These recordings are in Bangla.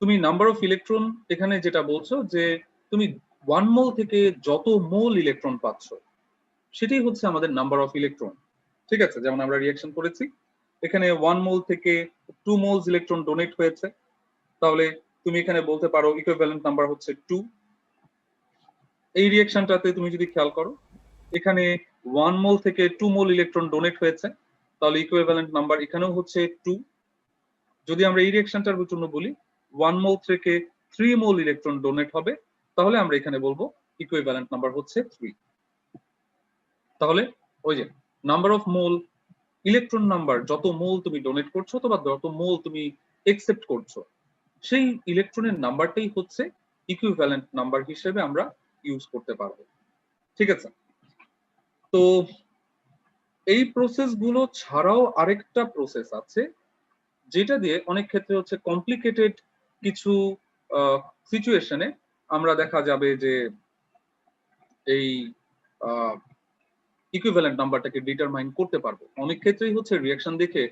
তুমি নাম্বার অফ ইলেকট্রন এখানে যেটা বলছো যে তুমি 1 মোল থেকে যত মোল ইলেকট্রন পাচ্ছ সেটাই হচ্ছে আমাদের নাম্বার অফ ইলেকট্রন। ঠিক আছে, যেমন আমরা রিঅ্যাকশন করেছি এখানে 1 মোল থেকে 2 মোলস ইলেকট্রন ডোনেট হয়েছে, তাহলে তুমি এখানে বলতে পারো ইকুইভ্যালেন্ট নাম্বার হচ্ছে 2। এই রিঅ্যাকশনটাতে তুমি যদি খেয়াল করো এখানে 1 মোল থেকে 2 মোল ইলেকট্রন ডোনেট হয়েছে, তাহলে ইকুইভ্যালেন্ট নাম্বার এখানেও হচ্ছে 2। যদি আমরা এই রিঅ্যাকশনটার জন্য বলি 1 মোল থেকে 3 মোল ইলেকট্রন ডোনেট হবে, তাহলে আমরা এখানে বলবো ইকুইভ্যালেন্ট নাম্বার হচ্ছে 3। তাহলে ওই যে number of mole, electron number, যত মোল তুমি ডোনেট করছো অথবা যত মোল তুমি একসেপ্ট করছো, সেই ইলেকট্রনের নাম্বারটাই হচ্ছে ইকুইভ্যালেন্ট নাম্বার হিসেবে আমরা ইউজ করতে পারবো। ঠিক আছে, তো এই প্রসেস গুলো ছাড়াও আরেকটা প্রসেস আছে যেটা দিয়ে অনেক ক্ষেত্রে হচ্ছে কমপ্লিকেটেড কিছু সিচুয়েশনে আমরা দেখা যাবে যে এই ইকুইভ্যালেন্ট নাম্বারটাকে ডিটারমাইন করতে পারবো। অনেক ক্ষেত্রেই হচ্ছে রিঅ্যাকশন দেখে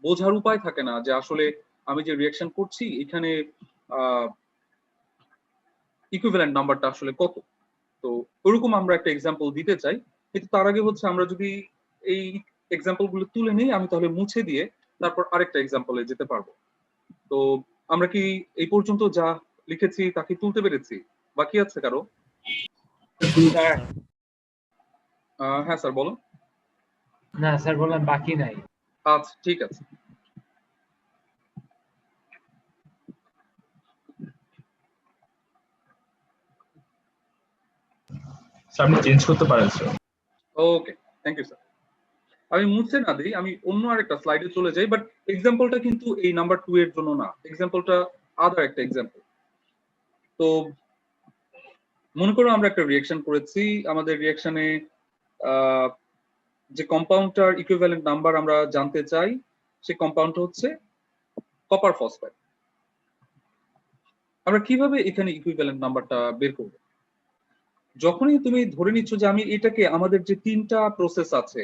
বোঝার উপায় থাকে না যে আসলে আমি যে রিঅ্যাকশন করছি এখানে ইকুইভ্যালেন্ট নাম্বারটা আসলে কত। তো ওরকম আমরা একটা এক্সাম্পল দিতে চাই, কিন্তু তার আগে হচ্ছে আমরা যদি এই এক্সাম্পল গুলো তুলে নিই আমি তাহলে মুছে দিয়ে তারপর আরেকটা এক্সাম্পলে যেতে পারবো। তো আমরা কি এই পর্যন্ত যা লিখেছি তা কি তুলতে পেরেছি? বাকি আছে কারো? হ্যাঁ স্যার বলো। না স্যার বললাম বাকি নাই। আচ্ছা ঠিক আছে। আপনি চেঞ্জ করতে পারেন sir. Okay, thank you sir. আমি মুছে না দিই, আমি অন্য আরেকটা স্লাইডে চলে যাই, বাট এক্সাম্পলটা কিন্তু এই নাম্বার 2 এর জন্য না, এক্সাম্পলটা আদার একটা এক্সাম্পল। তো মনে করো আমরা একটা রিঅ্যাকশন করেছি, আমাদের রিঅ্যাকশনে যে কম্পাউন্ডটার ইকুইভ্যালেন্ট নাম্বার আমরা জানতে চাই সেই কম্পাউন্ডটা হচ্ছে কপার ফসফেট। আমরা কিভাবে এখানে ইকুইভ্যালেন্ট নাম্বারটা বের করব? যখনই তুমি ধরে নিচ্ছ যে আমি এটাকে আমাদের যে তিনটা প্রসেস আছে,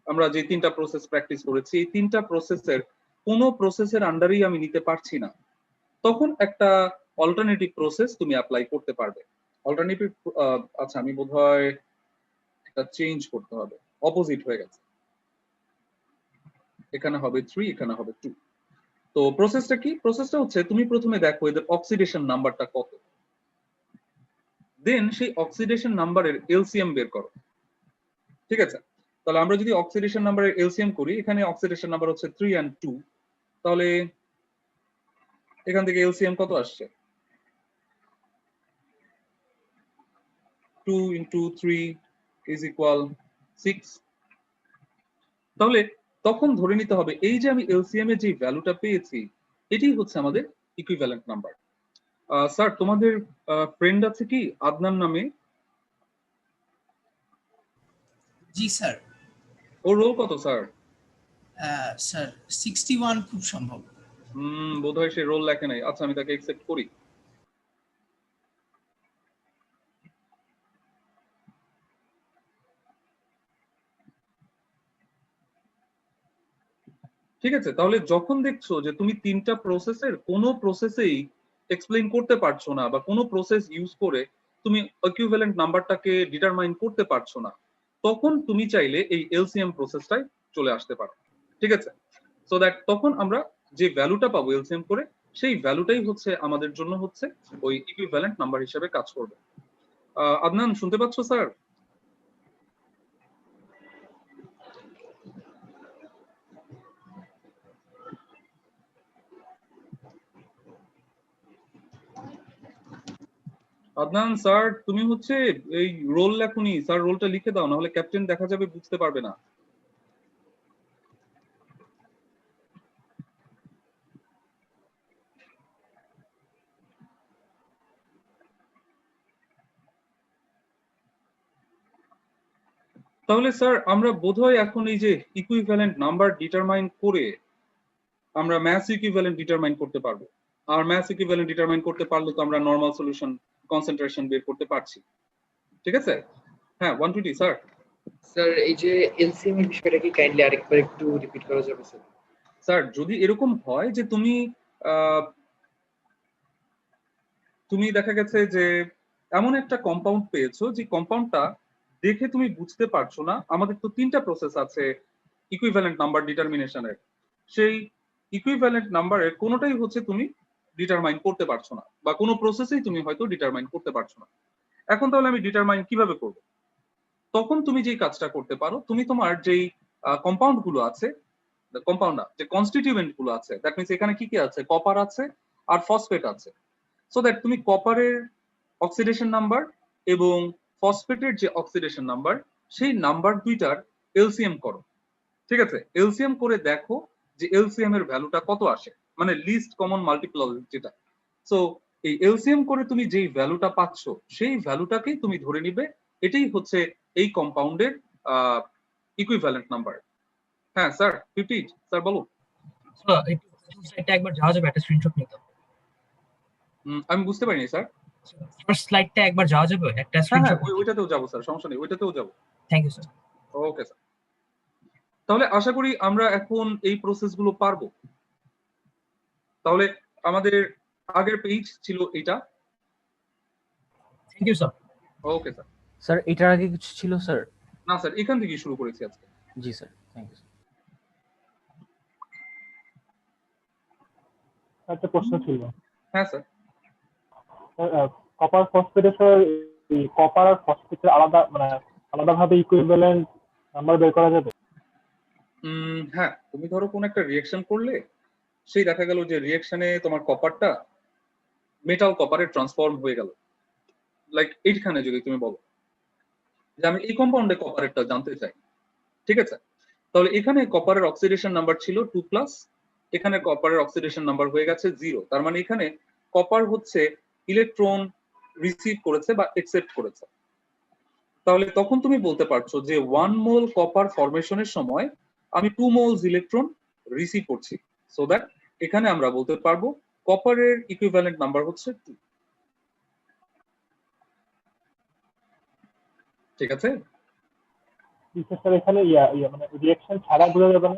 আমরা যে তিনটা প্রসেস প্র্যাকটিস করেছি এই তিনটা প্রসেসের কোনো প্রসেসের আন্ডারেই আমি নিতে পারছি না, তখন একটা অল্টারনেটিভ প্রসেস তুমি অ্যাপ্লাই করতে পারবে। অল্টারনেটিভ আচ্ছা আমি বোধহয় এটা চেঞ্জ করতে হবে, অপোজিট হয়ে গেছে, এখানে হবে 3 এখানে হবে 2। তো প্রসেসটা কি? প্রসেসটা হচ্ছে তুমি প্রথমে দেখো এদের অক্সিডেশন নাম্বারটা কত, দেন সেই অক্সিডেশন নাম্বারের এলসিএম বের করো। ঠিক আছে, তাহলে আমরা যদি অক্সিডেশন নাম্বারের এলসিএম করি, এখানে অক্সিডেশন নাম্বার হচ্ছে 3 and 2, তাহলে এখান থেকে এলসিএম কত আসছে? 2 into 3 is equal 6। তাহলে তখন ধরে নিতে হবে এই যে আমি এলসিএম এর যে ভ্যালুটা পেয়েছি এটাই হচ্ছে আমাদের ইকুইভ্যালেন্ট নাম্বার। স্যার তোমাদের ফ্রেন্ড আছে কি আদনান নামে? জি স্যার। ওর রোল কত স্যার? স্যার 61 খুব সম্ভব। বোধহয় সে রোল লেখে নাই। আচ্ছা আমি তাকে অ্যাকসেপ্ট করি। ঠিক আছে, তাহলে যখন দেখছো যে তুমি তিনটা প্রসেসের কোনো প্রসেসেই এক্সপ্লেইন করতে পারছো না বা কোনো প্রসেস ইউজ করে তুমি ইকুইভ্যালেন্ট নাম্বারটাকে ডিটারমাইন করতে পারছো না, তখন তুমি চাইলে এই এলসিএম প্রসেসটাই চলে আসতে পারো। ঠিক আছে, সো দ্যাট তখন আমরা যে ভ্যালুটা পাবো এলসিএম করে সেই ভ্যালুটাই হচ্ছে আমাদের জন্য হচ্ছে ওই ইকুইভ্যালেন্ট নাম্বার হিসেবে কাজ করবে। আদনান শুনতে পাচ্ছ স্যার? আদনান স্যার তুমি হচ্ছে এই রোল লেখনি, স্যার রোলটা লিখে দাও, নাহলে ক্যাপ্টেন দেখা যাবে বুঝতে পারবে না। তাহলে স্যার আমরা বোধহয় এখন এই যে ইকুইভ্যালেন্ট নাম্বার ডিটারমাইন করে আমরা ম্যাথ ইকুইভ্যালেন্ট ডিটারমাইন করতে পারবো, আর ম্যাথ ইকুইভ্যালেন্ট ডিটারমাইন করতে পারলে তো আমরা নরমাল সলিউশন কনসেন্ট্রেশন বের করতে পারছি। ঠিক আছে, হ্যাঁ 120 স্যার। স্যার এই যে এলসিএম এর বিষয়টা কি কাইন্ডলি আরেকবার একটু রিপিট করা যাবে স্যার? স্যার যদি এরকম হয় যে তুমি তুমি দেখা গেছে যে এমন একটা কম্পাউন্ড পেয়েছো যে কম্পাউন্ডটা দেখে তুমি বুঝতে পারছো না। আমাদের তো তিনটা প্রসেস আছে ইকুইভ্যালেন্ট নাম্বার ডিটারমিনেশনের। সেই ইকুইভ্যালেন্ট নাম্বারের কোনোটাই হচ্ছে তুমি ডিটারমাইন করতে পারছো না, বা কোনো প্রসেসেই তুমি হয়তো ডিটারমাইন করতে পারছো না। এখন তাহলে আমি ডিটারমাইন কিভাবে করব? তখন তুমি যেই কাজটা করতে পারো, তুমি তোমার যেই কম্পাউন্ড গুলো আছে, কম্পাউন্ড না, যে কনস্টিটিউয়েন্ট গুলো আছে, দ্যাট মিনস এখানে কি কি আছে, কপার আছে আর ফসফেট আছে। সো দ্যাট তুমি কপারের অক্সিডেশন নাম্বার এবং ফসফেটের যে অক্সিডেশন নাম্বার, সেই নাম্বার দুইটার এলসিএম করো। ঠিক আছে, এলসিএম করে দেখো যে এলসিএম এর ভ্যালুটা কত আসে, মানে লিস্ট কমন মাল্টিপল যেটা। সো এই এলসিএম করে তুমি যেই ভ্যালুটা পাচ্ছ, সেই ভ্যালুটাকেই তুমি ধরে নিবে এটাই হচ্ছে এই কম্পাউন্ডের ইকুইভ্যালেন্ট নাম্বার। হ্যাঁ স্যার, 58 স্যার বলো। স্যার একটু স্লাইডটা একবার যাওয়া যাবে, একটা স্ক্রিনশট নিতে। আমি বুঝতে পারিনি স্যার। ফার্স্ট স্লাইডটা একবার যাওয়া যাবে, একটা হ্যাঁ স্ক্রিনশট। ওইটাতেও যাবো স্যার, সমস্যা নেই, ওইটাতেও যাবো। Thank you sir. Okay sir, তাহলে আশা করি আমরা এখন এই প্রসেসগুলো পারবো। তাহলে আমাদের আগের পেজ ছিল এটা। Thank you sir. Okay sir. Sir এটার আগে কিছু ছিল স্যার? না স্যার, এখান থেকেই শুরু করেছি আজকে। জি স্যার, থ্যাংক ইউ। একটা প্রশ্ন ছিল। হ্যাঁ স্যার। কপার ফসফেটের স্যার, কপার আর ফসফেটের আলাদা মানে আলাদাভাবে ইকুইভ্যালেন্ট নাম্বার বের করা যাবে? হ্যাঁ, তুমি ধরো কোন একটা রিঅ্যাকশন করলে, সেই দেখা গেল যে রিঅ্যাকশনে তোমার কপারটা মেটাল কপারে ট্রান্সফর্ম হয়ে গেল। লাইক এইখানে যদি তুমি বলো যে আমি এই কম্পাউন্ডে কপারেরটা জানতে চাই, ঠিক আছে, তাহলে এখানে কপারের অক্সিডেশন নাম্বার ছিল 2+, এখানে কপারের অক্সিডেশন নাম্বার হয়ে গেছে 0। তার মানে এখানে কপার হচ্ছে ইলেকট্রন রিসিভ করেছে বা অ্যাকসেপ্ট করেছে। তাহলে তখন তুমি বলতে পারছো যে 1 মোল কপার ফরমেশনের সময় আমি 2 মোলস ইলেকট্রন রিসিভ করছি। সো দ্যাট এখানে আমরা বলতে পারবো কপারের ইকুইভ্যালেন্ট নাম্বার হচ্ছে 2। ঠিক আছে? স্যার এখানে মানে রিঅ্যাকশন ছাড়া বোঝা যাবে না?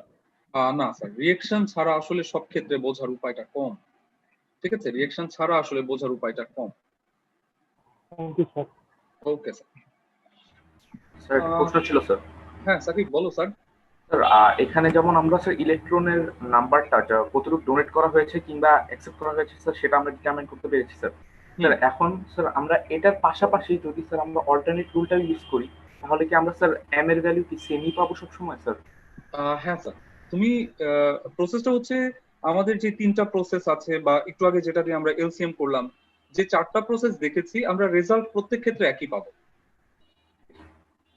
না স্যার, রিঅ্যাকশন ছাড়া আসলে সব ক্ষেত্রে বোঝার উপায়টা কম। ঠিক আছে, রিঅ্যাকশন ছাড়া আসলে বোঝার উপায়টা কম। Thank you sir. Okay sir. Sir একটা প্রশ্ন ছিল স্যার। হ্যাঁ সাকিব বলো স্যার। স্যার এখানে যেমন আমরা স্যার ইলেকট্রনের নাম্বারটা কতটুকু ডোনেট করা হয়েছে কিংবা অ্যাকসেপ্ট করা হয়েছে স্যার, সেটা আমরা ডিটারমাইন করতে পেরেছি স্যার। স্যার এখন স্যার আমরা এটার পাশাপাশি যদি স্যার আমরা অল্টারনেট রুলটা ইউজ করি, তাহলে কি আমরা স্যার এম এর ভ্যালু কি সেমই পাবো সব সময় স্যার? হ্যাঁ স্যার, তুমি প্রসেসটা হচ্ছে আমাদের যে তিনটা প্রসেস আছে, বা একটু আগে যেটা দিয়ে আমরা এলসিএম করলাম, যে চারটা প্রসেস দেখেছি, আমরা রেজাল্ট প্রত্যেক ক্ষেত্রে একই পাবো,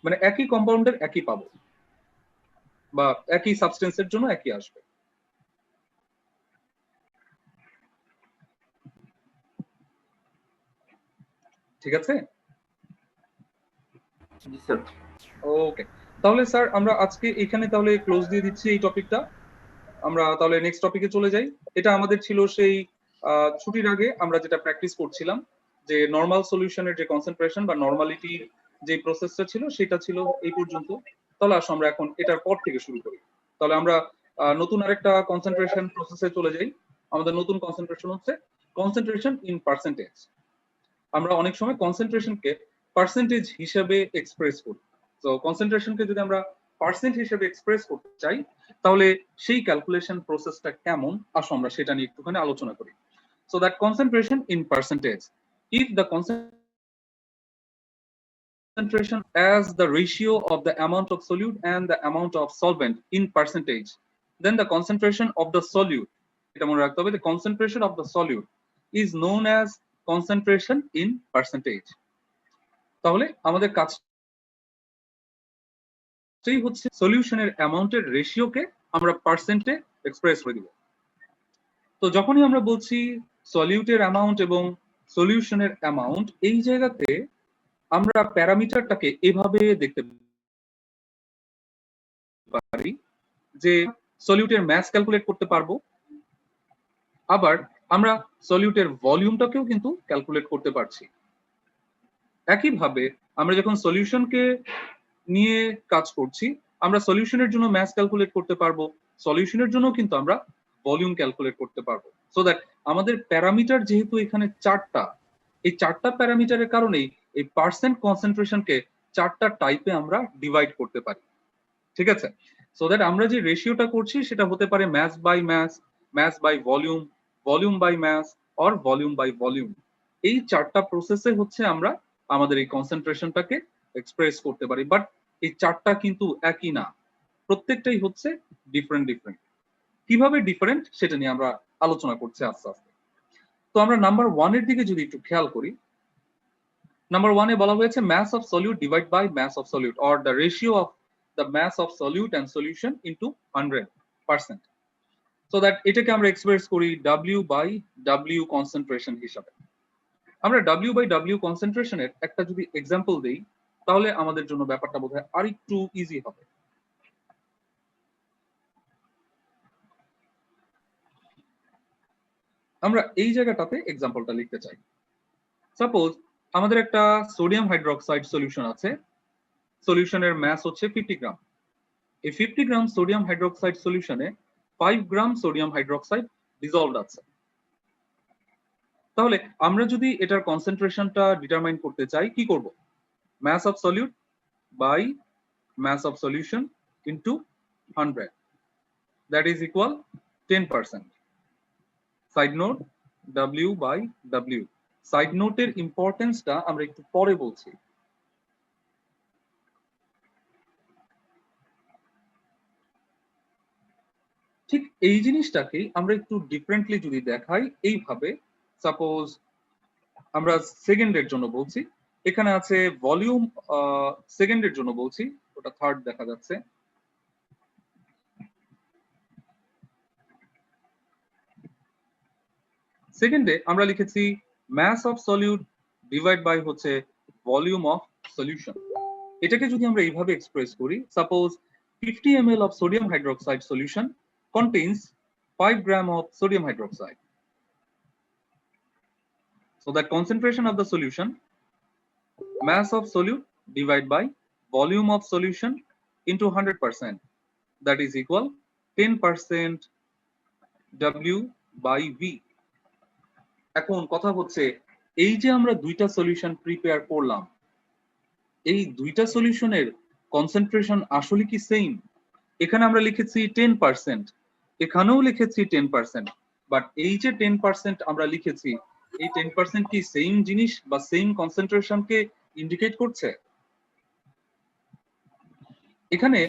মানে একই কম্পাউন্ডের একই পাবো, বা একই সাবস্টেন্সের জন্য একই আসবে। ঠিক আছে? জি স্যার। ওকে, তাহলে স্যার আমরা আজকে এখানে তাহলে ক্লোজ দিয়ে দিচ্ছি এই টপিকটা। আমরা তাহলে নেক্সট টপিকে চলে যাই। এটা আমাদের ছিল সেই ছুটির আগে আমরা যেটা প্র্যাকটিস করছিলাম, যে নর্মাল সলিউশনের যে কনসেন্ট্রেশন বা নর্মালিটি যে প্রসেসটা ছিল, সেটা ছিল এই পর্যন্ত। তাহলে আসো আমরা এখন এটার পর থেকে শুরু করি। তাহলে আমরা নতুন আরেকটা কনসেন্ট্রেশন প্রসেসে চলে যাই। আমাদের নতুন কনসেন্ট্রেশন হচ্ছে কনসেন্ট্রেশন ইন পার্সেন্টেজ। আমরা অনেক সময় কনসেন্ট্রেশনকে পার্সেন্টেজ হিসেবে এক্সপ্রেস করি। তো কনসেন্ট্রেশনকে যদি আমরা পার্সেন্ট হিসেবে এক্সপ্রেস করতে চাই, তাহলে সেই ক্যালকুলেশন প্রসেসটা কেমন, আসো আমরা সেটা নিয়ে একটুখানি আলোচনা করি। So that concentration in percentage, if the concentration as the ratio of the amount of solute and the amount of solvent in percentage, then the concentration of the solute, এটা মনে রাখতে হবে, the concentration of the solute is known as concentration in percentage. তাহলে আমাদের কাজটাই হচ্ছে সলিউশনের অ্যামাউন্টের রেশিওকে আমরা পার্সেন্টে এক্সপ্রেস করে দিব। তো যখনই আমরা বলছি সলিউটের অ্যামাউন্ট এবং সলিউশনের অ্যামাউন্ট, এই জায়গাতে আমরা প্যারামিটারটাকে এভাবে দেখতে পারি যে সলিউটের ম্যাস ক্যালকুলেট করতে পারবো, আবার আমরা সলিউটের ভলিউমটাকেও কিন্তু ক্যালকুলেট করতে পারছি। একইভাবে আমরা যখন সলিউশনকে নিয়ে কাজ করছি, আমরা সলিউশনের জন্য ম্যাস ক্যালকুলেট করতে পারবো, সলিউশনের জন্য কিন্তু আমরা ভলিউম ক্যালকুলেট করতে পারবো। সো দ্যাট আমাদের প্যারামিটার যেহেতু এখানে চারটা, এই চারটা প্যারামিটারের কারণেই এই পার্সেন্ট কনসেন্ট্রেশনকে চারটা টাইপে আমরা ডিভাইড করতে পারি, ঠিক আছে? সো দ্যাট আমরা যে রেশিওটা করছি সেটা হতে পারে mass by mass, mass by volume, volume by mass, or volume by volume. এই চারটা প্রসেসে হচ্ছে আমরা আমাদের এই কনসেন্ট্রেশনটাকে এক্সপ্রেস করতে পারি, বাট এই চারটা কিন্তু একই না, প্রত্যেকটাই হচ্ছে ডিফারেন্ট ডিফারেন্ট। কিভাবে ডিফারেন্ট সেটা নিয়ে আমরা আলোচনা করছি আস্তে আস্তে। তো আমরা নাম্বার 1 এর দিকে যদি একটু খেয়াল করি, নাম্বার 1 এ বলা হয়েছে mass of solute divided by mass of solute, or the ratio of the mass of solute and solution into 100%, so that এটাকে আমরা এক্সপ্রেস করি W by W concentration হিসাবে। আমরা W by W concentration এর একটা যদি এক্সাম্পল দেই তাহলে আমাদের জন্য ব্যাপারটা বোধহয় আরেকটু ইজি হবে। আমরা এই জায়গাটাতে এক্সাম্পলটা লিখতে চাই। সাপোজ আমাদের একটা সোডিয়াম হাইড্রোক্সাইড সলিউশন আছে, সলিউশনের ম্যাস হচ্ছে 50 গ্রাম। এই 50 গ্রাম সোডিয়াম হাইড্রোক্সাইড সলিউশনে 5 গ্রাম সোডিয়াম হাইড্রোক্সাইড ডিসলভড আছে। তাহলে আমরা যদি এটার কনসেন্ট্রেশনটা ডিটারমাইন করতে চাই কি করব? Mass of solute by mass of solution into 100, that is equal 10%। Side note W by W। Side নোটের ইম্পর্টেন্সটা আমরা একটু পরে বলছি। ঠিক এই জিনিসটাকেই আমরা একটু ডিফারেন্টলি যদি দেখাই এইভাবে, সাপোজ আমরা সেকেন্ডের জন্য বলছি, এখানে আছে ভলিউম, সেকেন্ডের জন্য বলছি, ওটা থার্ড দেখা যাচ্ছে। সেকেন্ডে আমরা লিখেছি mass of solute divide by হচ্ছে ভলিউম অফ সলিউশন। এটাকে যদি আমরা এইভাবে এক্সপ্রেস করি, suppose 50 ml of sodium hydroxide solution contains 5 gram of sodium hydroxide. So that concentration of the solution, mass of solute divided by volume of solution into 100%, that is equal 10% W by V. এখন কথা হচ্ছে এই যে আমরা দুইটা সলিউশন প্রিপেয়ার করলাম, এই দুইটা সলিউশনের কনসেন্ট্রেশন আসলে কি সেম? এখানে আমরা লিখেছি 10%, এখানেও লিখেছি 10%, বাট এই যে 10% আমরা লিখেছি, এই 10% কি সেম জিনিস বা সেম কনসেন্ট্রেশনকে ইন্ডিকেট করছে? এখানে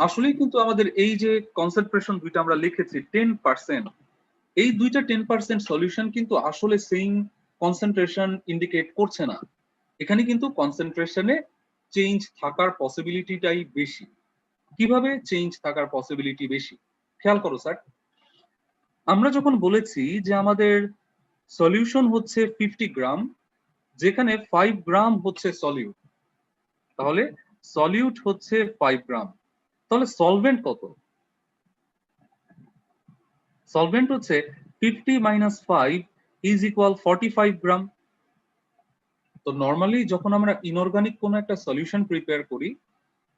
আসলেই কিন্তু আমাদের এই যে কনসেন্ট্রেশন দুইটা আমরা লিখেছি 10%, এই দুইটা 10% সলিউশন কিন্তু আসলে সেম কনসেন্ট্রেশন ইন্ডিকেট করছে না। এখানে কিন্তু কনসেন্ট্রেশনে চেঞ্জ থাকার পসিবিলিটিটাই বেশি। কিভাবে চেঞ্জ থাকার পসিবিলিটি বেশি? খেয়াল করো স্যার, আমরা যখন বলেছি যে আমাদের সলিউশন হচ্ছে 50 গ্রাম, যেখানে 5 গ্রাম হচ্ছে সলিউট, তাহলে সলিউট হচ্ছে 5 গ্রাম, তাহলে সলভেন্ট কত? সলভেন্ট হচ্ছে 50 minus 5 is equal 45 গ্রাম। তো নরমালি যখন আমরা ইনঅর্গানিক কোনো একটা সলিউশন প্রিপেয়ার করি,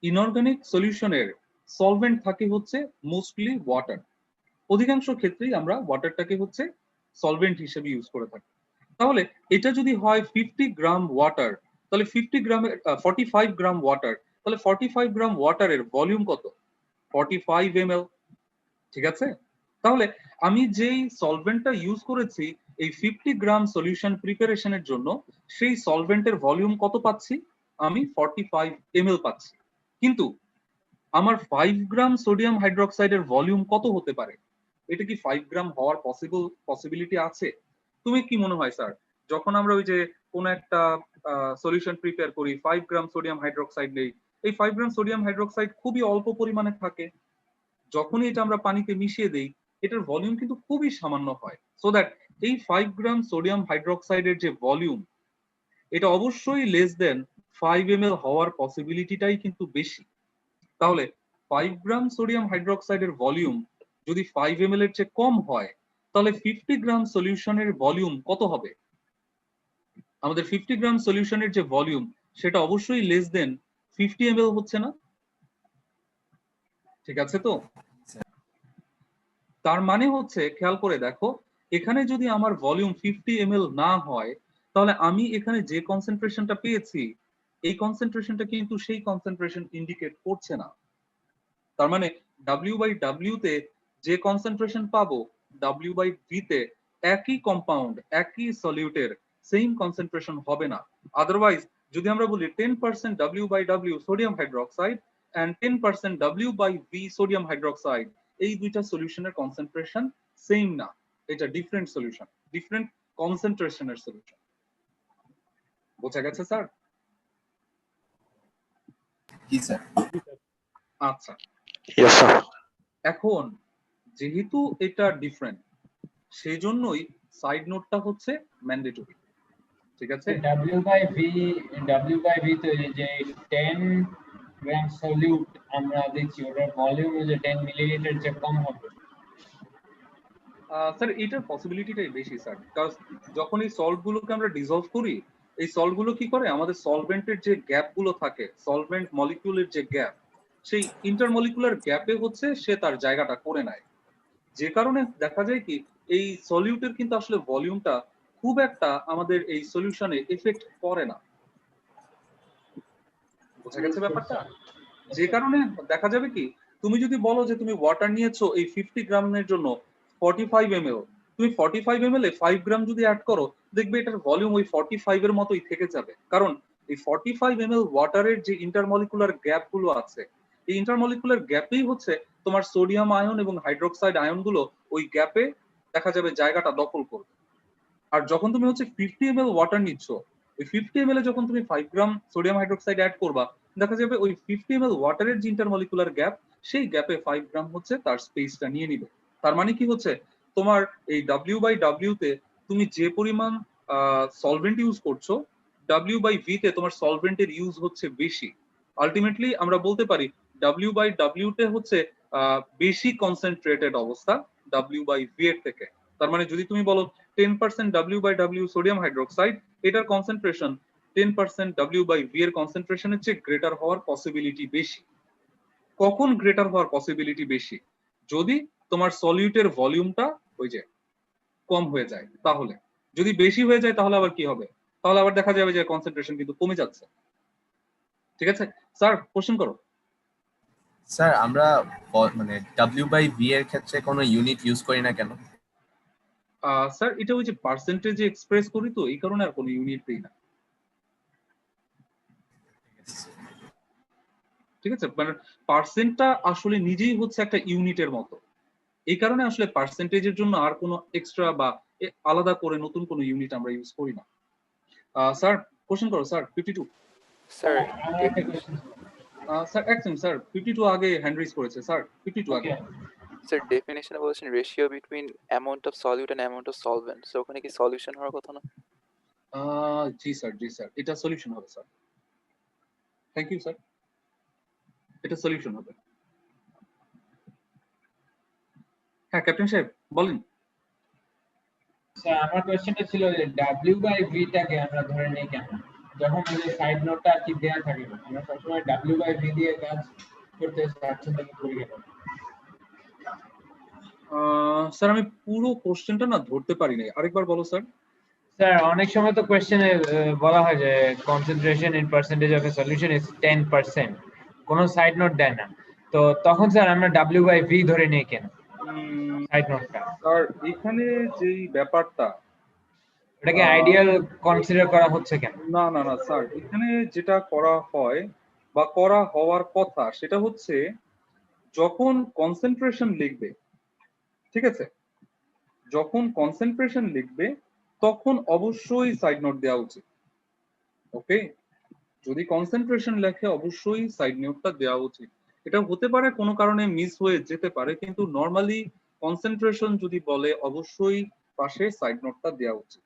ইনঅর্গানিক সলিউশনের সলভেন্ট থাকে হচ্ছে মোস্টলি ওয়াটার। অধিকাংশ ক্ষেত্রেই আমরা ওয়াটারটাকে হচ্ছে সলভেন্ট হিসেবে ইউজ করে থাকি। তাহলে এটা যদি হয় 50 গ্রাম ওয়াটার, তাহলে 50 গ্রামের 45 গ্রাম ওয়াটার, তাহলে 45 গ্রাম ওয়াটারের ভলিউম কত? 45 ml, ঠিক আছে? তাহলে আমি যেই সলভেন্টটা ইউজ করেছি এই 50 গ্রাম সলিউশন প্রিপারেশনের জন্য, সেই সলভেন্টের ভলিউম কত পাচ্ছি? আমি 45 ml পাচ্ছি। কিন্তু আমার 5 গ্রাম সোডিয়াম হাইড্রোক্সাইডের ভলিউম কত হতে পারে? এটা কি 5 গ্রাম হওয়ার পসিবিলিটি আছে? তুমি কি মনে হয় স্যার, যখন আমরা ওই যে কোন একটা সলিউশন প্রিপেয়ার করি, 5 গ্রাম সোডিয়াম হাইড্রোক্সাইড নেই, এই 5 গ্রাম সোডিয়াম হাইড্রোক্সাইড খুবই অল্প পরিমাণে থাকে, যখনই এটা আমরা পানিতে মিশিয়ে দেই এটার ভলিউম কিন্তু খুবই সামান্য হয়। সো দ্যাট এই 5 গ্রাম সোডিয়াম হাইড্রোক্সাইডের যে ভলিউম, এটা অবশ্যই লেস দেন 5 ml হওয়ার পসিবিলিটিটাই কিন্তু বেশি। তাহলে 5 গ্রাম সোডিয়াম হাইড্রোক্সাইডের ভলিউম যদি 5 ml এর চেয়ে কম হয়, তাহলে 50 গ্রাম সলিউশনের ভলিউম কত হবে? আমাদের 50 গ্রাম সলিউশনের যে ভলিউম সেটা অবশ্যই লেস দেন 50 ml হচ্ছে না? ঠিক আছে তো? তার মানে হচ্ছে খেয়াল করে দেখো, এখানে যদি আমার ভলিউম 50 ml না হয়, তাহলে আমি এখানে যে কনসেন্ট্রেশনটা পেয়েছি এই কনসেন্ট্রেশনটা কিন্তু সেই কনসেন্ট্রেশন ইন্ডিকেট করছে না। তার মানে W/W তে যে কনসেন্ট্রেশন পাবো W/V তে একই কম্পাউন্ড একই সলিউটের সেম কনসেন্ট্রেশন হবে না। আদারওয়াইজ যদি আমরা বলি 10% W/W sodium hydroxide and 10% W/V sodium hydroxide, এই দুইটা সলিউশনের কনসেন্ট্রেশন সেম না, এটা ডিফারেন্ট সলিউশন, ডিফারেন্ট কনসেন্ট্রেশনের সলিউশন। বোঝা গেছে স্যার? জি স্যার। আচ্ছা, এখন যেহেতু এটা ডিফারেন্ট সেই জন্যই সাইড নোটটা হচ্ছে ম্যান্ডেটরি। ঠিক আছে, W/V তো এই যে 10 গ্রাম সলিউট আমরা দেখছি ওটার ভলিউম যে 10 মিলিলিটার যে কম হবে। স্যার এটার পসিবিলিটিটাই বেশি স্যার, কারণ যখন এই সল্ট গুলোকে আমরা ডিসলভ করি এই সল্ট গুলো কি করে আমাদের সলভেন্টের যে গ্যাপ গুলো থাকে, সলভেন্ট মলিকিউলের যে গ্যাপ, সেই ইন্টারমলিকুলার গ্যাপে হচ্ছে সে তার জায়গাটা করে নেয়। যে কারণে দেখা যায় কি এই সলিউটের কিন্তু আসলে ভলিউমটা খুব একটা আমাদের এই সলিউশনে এফেক্ট করে না। বোঝা গেছে ব্যাপারটা? যে কারণে দেখা যাবে কি তুমি যদি বলো যে তুমি ওয়াটার নিয়েছো এই 50 গ্রামের জন্য 45 ml, তুমি 45 ml এ 5 গ্রাম যদি অ্যাড করো দেখবে এটার ভলিউম ওই 45 এর মতোই থেকে যাবে, কারণ এই 45 ml ওয়াটারের যে ইন্টারমলিকুলার গ্যাপ গুলো আছে এই ইন্টারমলিকুলার গ্যাপেই হচ্ছে তোমার সোডিয়াম আয়ন এবং হাইড্রোক্সাইড আয়ন গুলো ওই গ্যাপে দেখা যাবে জায়গাটা দখল করবে। আর যখন তুমি হচ্ছে 50 ml ওয়াটার নিচ্ছ ওই 50 ml এ যখন তুমি 5 গ্রাম সোডিয়াম হাইড্রোক্সাইড অ্যাড করবা দেখা যাবে ওই 50 ml ওয়াটারের যে ইন্টারমলিকুলার গ্যাপ সেই গ্যাপে 5 গ্রাম হচ্ছে তার স্পেসটা নিয়ে নিবে। তার মানে কি হচ্ছে তোমার এই W/W তে তুমি যে পরিমাণ সলভেন্ট ইউজ করছো W/V তে তোমার সলভেন্টের ইউজ হচ্ছে বেশি। আলটিমেটলি আমরা বলতে পারি W/W তে হচ্ছে বেশি কনসেন্ট্রেটেড অবস্থা W/V এর থেকে। তার মানে যদি তুমি বলো 10% W/W সোডিয়াম হাইড্রোক্সাইড, এটার কনসেন্ট্রেশন 10% W/V এর কনসেন্ট্রেশনের চেয়ে গ্রেটার হওয়ার পসিবিলিটি বেশি। কখন গ্রেটার হওয়ার পসিবিলিটি বেশি? যদি তোমার সলিউটের ভলিউমটা ওই যে কম হয়ে যায়। তাহলে যদি বেশি হয়ে যায় তাহলে আবার কি হবে? তাহলে আবার দেখা যাবে যে কনসেন্ট্রেশন কিন্তু কমে যাচ্ছে। ঠিক আছে স্যার, কোশ্চেন করো। স্যার আমরা মানে W/V এর ক্ষেত্রে কোনো ইউনিট ইউজ করি না কেন? স্যার এটা ওই যে পার্সেন্টেজে এক্সপ্রেস করি তো এই কারণে আর কোনো ইউনিট দেই না। ঠিক আছে, মানে পার্সেন্টটা আসলে নিজেই হচ্ছে একটা ইউনিটের মতো, এই কারণে আসলে পার্সেন্টেজের জন্য আর কোনো এক্সট্রা বা আলাদা করে নতুন কোনো ইউনিট আমরা ইউজ করি না। স্যার কোশ্চেন করো স্যার। 52 স্যার আমার একটা কোশ্চেন স্যার একদম স্যার 52 আগে হ্যান্ড রেজ করেছে স্যার। 52 আগে স্যার ডেফিনেশনে বলছেন ratio between amount of solute and amount of solvent, so ওখানে কি সলিউশন হওয়ার কথা না? জি স্যার, জি স্যার, এটা সলিউশন হবে স্যার। থ্যাংক ইউ স্যার, এটা সলিউশন হবে। হ্যাঁ ক্যাপ্টেন সাহেব বলেন। স্যার আমার কোশ্চেনটা ছিল যে W/V টাকে আমরা ধরে নিই কেন, যখন আমাদের সাইড নোটটা কি দেয়া থাকে আমরা সবসময় W/V দিয়ে কাজ করতে স্বাচ্ছন্দ্য করি কেন? স্যার আমি পুরো কোশ্চেনটা না ধরতে পারি নাই, আরেকবার বলো স্যার। স্যার অনেক সময় তো কোশ্চেনে বলা হয় যে concentration in percentage of a solution is 10%, কোনো সাইড নোট দেয় না, তো তখন স্যার আমরা W/V ধরে নিই কেন সাইড নোটটা? স্যার এখানে যেই ব্যাপারটা এটাকে আইডিয়াল কনসিডার করা হচ্ছে কেন? না না না স্যার, এখানে যেটা করা হয় বা করা হওয়ার কথা সেটা হচ্ছে যখন কনসেন্ট্রেশন লিখবে, ঠিক আছে, যখন কনসেন্ট্রেশন লিখবে তখন অবশ্যই সাইড নোট দেওয়া উচিত। ওকে, যদি কনসেন্ট্রেশন লেখে অবশ্যই সাইড নোটটা দেওয়া উচিত। এটা হতে পারে কোনো কারণে মিস হয়ে যেতে পারে, কিন্তু নর্মালি কনসেন্ট্রেশন যদি বলে অবশ্যই পাশে সাইড নোটটা দেওয়া উচিত।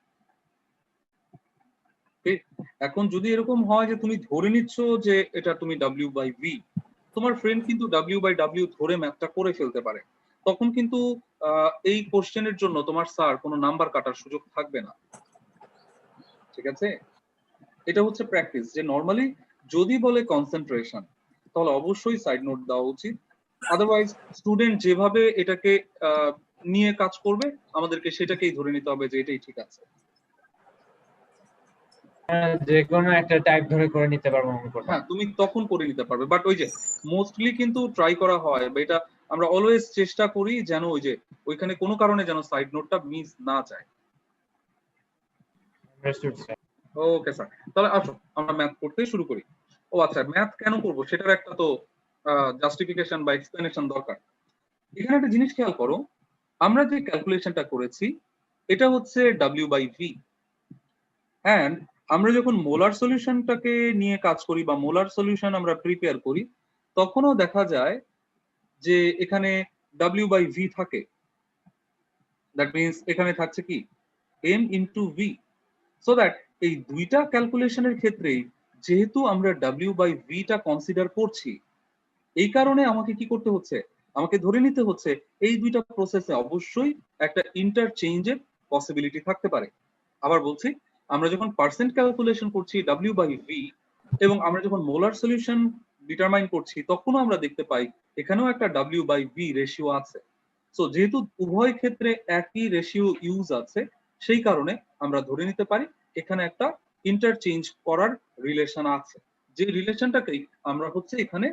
এখন যদি এরকম হয় যে তুমি ধরে নিচ্ছ যে এটা তুমি W/V, তোমার ফ্রেন্ড কিন্তু W/W ধরে ম্যাথটা করে ফেলতে পারে, তখন কিন্তু এই কোশ্চেনের জন্য তোমার স্যার কোনো নাম্বার কাটার সুযোগ থাকবে না। ঠিক আছে, এটা হচ্ছে প্র্যাকটিস যে নর্মালি যদি বলে কনসেন্ট্রেশন তাহলে অবশ্যই সাইড নোট দেওয়া উচিত। আদারওয়াইজ স্টুডেন্ট যেভাবে এটাকে নিয়ে কাজ করবে আমাদেরকে সেটাকেই ধরে নিতে হবে যে এটাই ঠিক আছে। যে কোনো একটা টাইপ ধরে করে নিতে পারবো অঙ্কটা। হ্যাঁ, তুমি তখন করে নিতে পারবে, বাট ওই যে মোস্টলি কিন্তু ট্রাই করা হয়, বা এটা আমরা অলওয়েজ চেষ্টা করি যেন ওই যে ওইখানে কোনো কারণে যেন সাইড নোটটা মিস না যায়। Understood sir. ওকে স্যার, তাহলে আসো আমরা ম্যাথ করতে শুরু করি। ও আচ্ছা, ম্যাথ কেন করব সেটার একটা তো জাস্টিফিকেশন বা এক্সপ্লেনেশন দরকার। এখানে একটা জিনিস খেয়াল করো, আমরা যে ক্যালকুলেশনটা করেছি এটা হচ্ছে W/V, অ্যান্ড আমরা যখন মোলার সলিউশনটাকে নিয়ে কাজ করি বা মোলার সলিউশন আমরা প্রিপেয়ার করি, তখনও দেখা যায় যে এখানে W/V থাকে। দ্যাট মিনস এখানে থাকছে কি M/V, সো দ্যাট এই দুইটা ক্যালকুলেশনের ক্ষেত্রেই যেহেতু আমরা W/V টা কনসিডার করছি, এই কারণে আমাকে কি করতে হচ্ছে, আমাকে ধরে নিতে হচ্ছে এই দুইটা প্রসেসে অবশ্যই একটা ইন্টারচেঞ্জের পসিবিলিটি থাকতে পারে। আবার বলছি, আমরা যখন পার্সেন্ট ক্যালকুলেশন করছি W/V, এবং আমরা যখন মোলার সলিউশন ডিটারমাইন করছি, তখনও আমরা দেখতে পাই এখানেও একটা W/V রেশিও আছে। সো যেহেতু উভয় ক্ষেত্রে একই রেশিও ইউজ আছে, সেই কারণে আমরা ধরে নিতে পারি এখানে একটা ইন্টারচেঞ্জ করার রিলেশন আছে, যে রিলেশনটাকেই আমরা হচ্ছে এখানে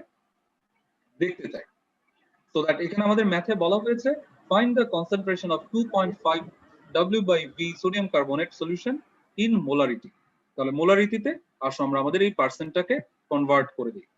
দেখতে চাই। সো দ্যাট এখানে আমাদের ম্যাথে বলা হয়েছে find the concentration of 2.5 W/V sodium carbonate solution in molarity. তাহলে মোলারিটিতে আসো আমরা আমাদের এই পার্সেন্টটাকে কনভার্ট করে দিই।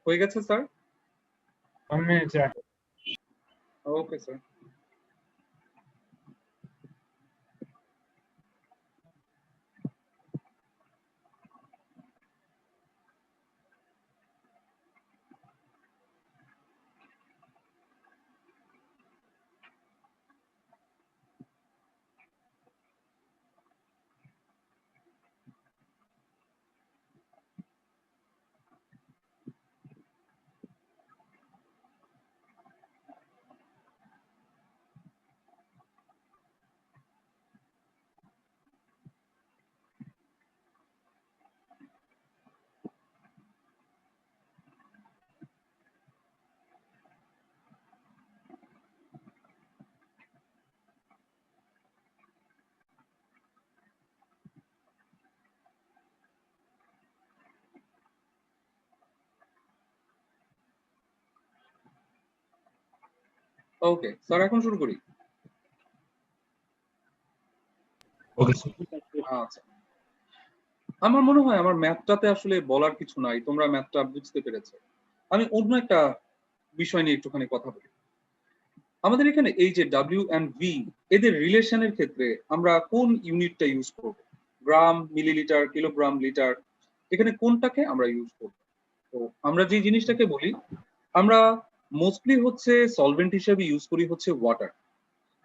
হয়ে গেছে sir? 1 minute sir. Okay sir. Okay sir, এখন শুরু করি। ওকে আচ্ছা, আমার মনে হয় আমার ম্যাথটাতে আসলে বলার কিছু নাই, তোমরা ম্যাথটা বুঝতে পেরেছো। আমি অন্য একটা বিষয় নিয়ে একটুখানি কথা বলি। আমাদের এখানে এই যে W/V এদের রিলেশনের ক্ষেত্রে আমরা কোন ইউনিটটা ইউজ করব? গ্রাম, মিলিলিটার, কিলোগ্রাম, লিটার, এখানে কোনটাকে আমরা ইউজ করব? তো আমরা যে জিনিসটাকে বলি, আমরা মোস্টলি হচ্ছে সলভেন্ট হিসেবে ইউজ করি হচ্ছে ওয়াটার।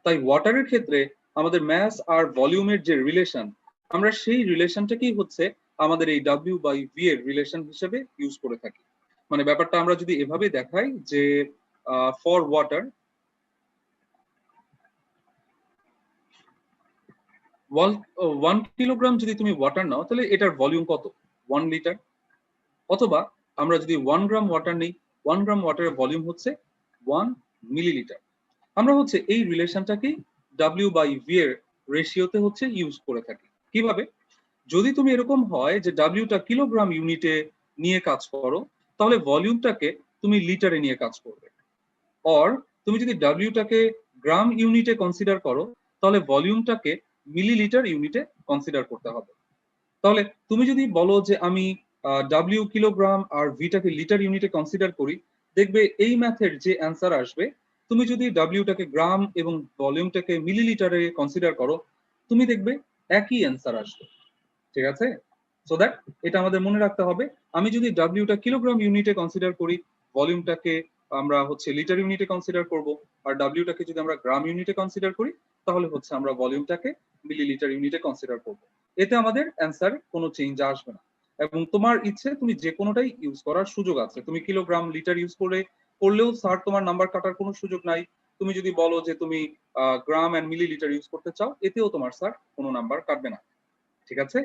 তাই ওয়াটারের ক্ষেত্রে আমাদের ম্যাস আর ভলিউমের যে রিলেশন, আমরা সেই রিলেশনটাকেই হচ্ছে আমাদের এই W/V এর রিলেশন হিসেবে ইউজ করে থাকি। মানে ব্যাপারটা আমরা যদি এভাবে দেখাই যে ফর ওয়াটার 1 কিলোগ্রাম যদি তুমি ওয়াটার নাও, তাহলে এটার ভলিউম কত? 1 লিটার। অথবা আমরা যদি 1 গ্রাম ওয়াটার নিই, 1 গ্রাম ওয়াটারের ভলিউম হচ্ছে 1 মিলিলিটার। আমরা হচ্ছে এই রিলেশনটাকে W/V এর রেশিওতে হচ্ছে ইউজ করে থাকি। কিভাবে? যদি তুমি এরকম হয় যে ডাব্লিউটা কিলোগ্রাম ইউনিটে নিয়ে কাজ করো, তাহলে ভলিউমটাকে তুমি লিটারে নিয়ে কাজ করবে। অর তুমি যদি ডাব্লিউটাকে গ্রাম ইউনিটে কনসিডার করো, তাহলে ভলিউমটাকে মিলিলিটার ইউনিটে কনসিডার করতে হবে। তাহলে তুমি যদি বলো যে আমি ডাব্লিউ কিলোগ্রাম আর ভিটাকে লিটার ইউনিটে কনসিডার করি, দেখবে এই ম্যাথের যে অ্যান্সার আসবে, তুমি যদি ডাব্লিউটাকে গ্রাম এবং ভলিউমটাকে মিলিলিটারে কনসিডার করো, তুমি দেখবে একই অ্যান্সার আসবে। ঠিক আছে? সো দ্যাট এটা আমাদের মনে রাখতে হবে। আমি যদি ডাব্লিউটা কিলোগ্রাম ইউনিটে কনসিডার করি, ভলিউমটাকে আমরা হচ্ছে লিটার ইউনিটে কনসিডার করব, আর ডাব্লিউটাকে যদি আমরা গ্রাম ইউনিটে কনসিডার করি, তাহলে হচ্ছে আমরা ভলিউমটাকে মিলিলিটার ইউনিটে কনসিডার করব। এতে আমাদের অ্যান্সার কোনো চেঞ্জ আসবে না, এবং তোমার ইচ্ছে তুমি যে কোনোটাই ইউজ করার সুযোগ আছে। তুমি কিলোগ্রাম লিটার ইউজ করলেও স্যার তোমার নাম্বার কাটার কোনো সুযোগ নাই। তুমি যদি বলো যে তুমি গ্রাম এন্ড মিলিলিটার ইউজ করতে চাও, এতেও তোমার স্যার কোনো নাম্বার কাটবে না। ঠিক আছে?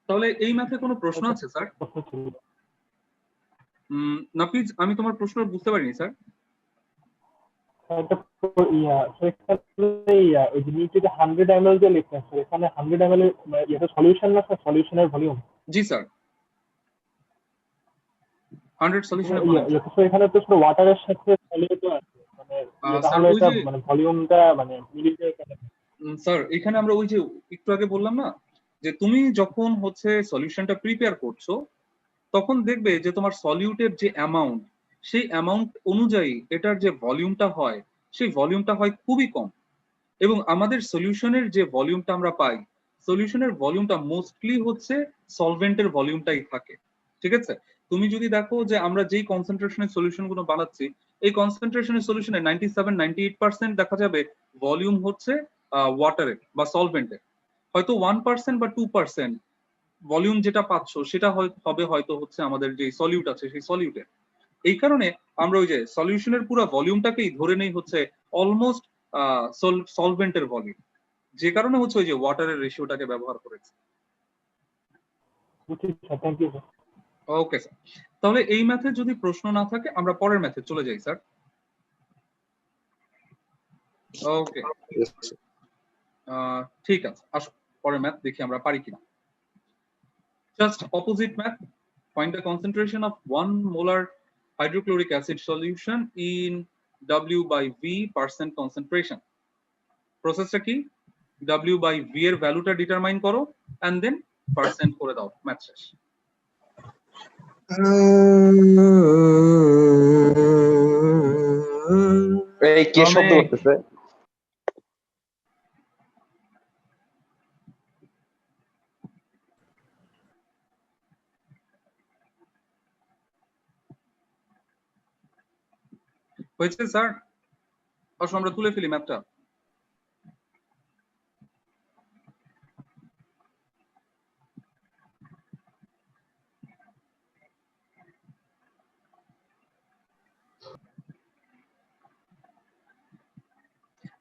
তাহলে এই ম্যাথে কোনো প্রশ্ন আছে স্যার? নাফিজ, আমি তোমার প্রশ্ন বুঝতে পারিনি স্যার। ওই যে নিচে যে 100 ml যে লেখা আছে, এখানে 100 ml এর সলিউশন না স্যার, সলিউশনের ভলিউম? জি স্যার, 100 সলিউশনের ভলিউম। এখানে তো শুধু ওয়াটারের সাথে সলিউটও আছে, মানে তাহলে এটা মানে ভলিউমটা মানে মিলিলিটার কেন? স্যার এখানে আমরা ওই যে একটু আগে বললাম না, যে তুমি যখন হচ্ছে সলিউশনটা প্রিপেয়ার করছো, তখন দেখবে যে তোমার সলিউটের যে অ্যামাউন্ট, সেই অ্যামাউন্ট অনুযায়ী এটার যে ভলিউমটা হয়, সেই ভলিউমটা হয় খুবই কম। এবং আমাদের সলিউশনের যে ভলিউমটা আমরা পাই, সলিউশনের ভলিউমটা মোস্টলি হচ্ছে সলভেন্টের ভলিউমটাই থাকে। ঠিক আছে? তুমি যদি দেখো যে আমরা যেই কনসেন্ট্রেশনের সলিউশন গুলো বানাচ্ছি, এই কনসেন্ট্রেশনের সলিউশনে 97-98% দেখা যাবে ভলিউম হচ্ছে ওয়াটারের বা সলভেন্টের। হয়তো 1% বা 2% ভলিউম যেটা পাচ্ছ সেটা হবে হয়তো হচ্ছে আমাদের যে সলিউট আছে সেই সলিউটের। এই কারণে আমরা ওই যে সলিউশনের পুরো ভলিউমটাকেই ধরে নেই হচ্ছে অলমোস্ট সলভেন্টের ভলিউম, যে কারণে হচ্ছে ওই যে ওয়াটারের রেশিওটাকে ব্যবহার করেছে। ওকে স্যার, তাহলে এই ম্যাথে যদি প্রশ্ন না থাকে আমরা পরের ম্যাথে চলে যাই স্যার। ওকে, ঠিক আছে, আসো পরের ম্যাথ দেখি আমরা পারি কিনা। Just opposite math, find the concentration of 1 molar hydrochloric acid solution in W/V % concentration. প্রসেসটা কি? W/V এর ভ্যালুটা ডিটারমাইন করো এন্ড দেন পার্সেন্ট করে দাও, ম্যাথ শেষ। এই কে শব্দ করতেছে? হয়েছে স্যার? আসো আমরা তুলে ফেলি ম্যাপটা।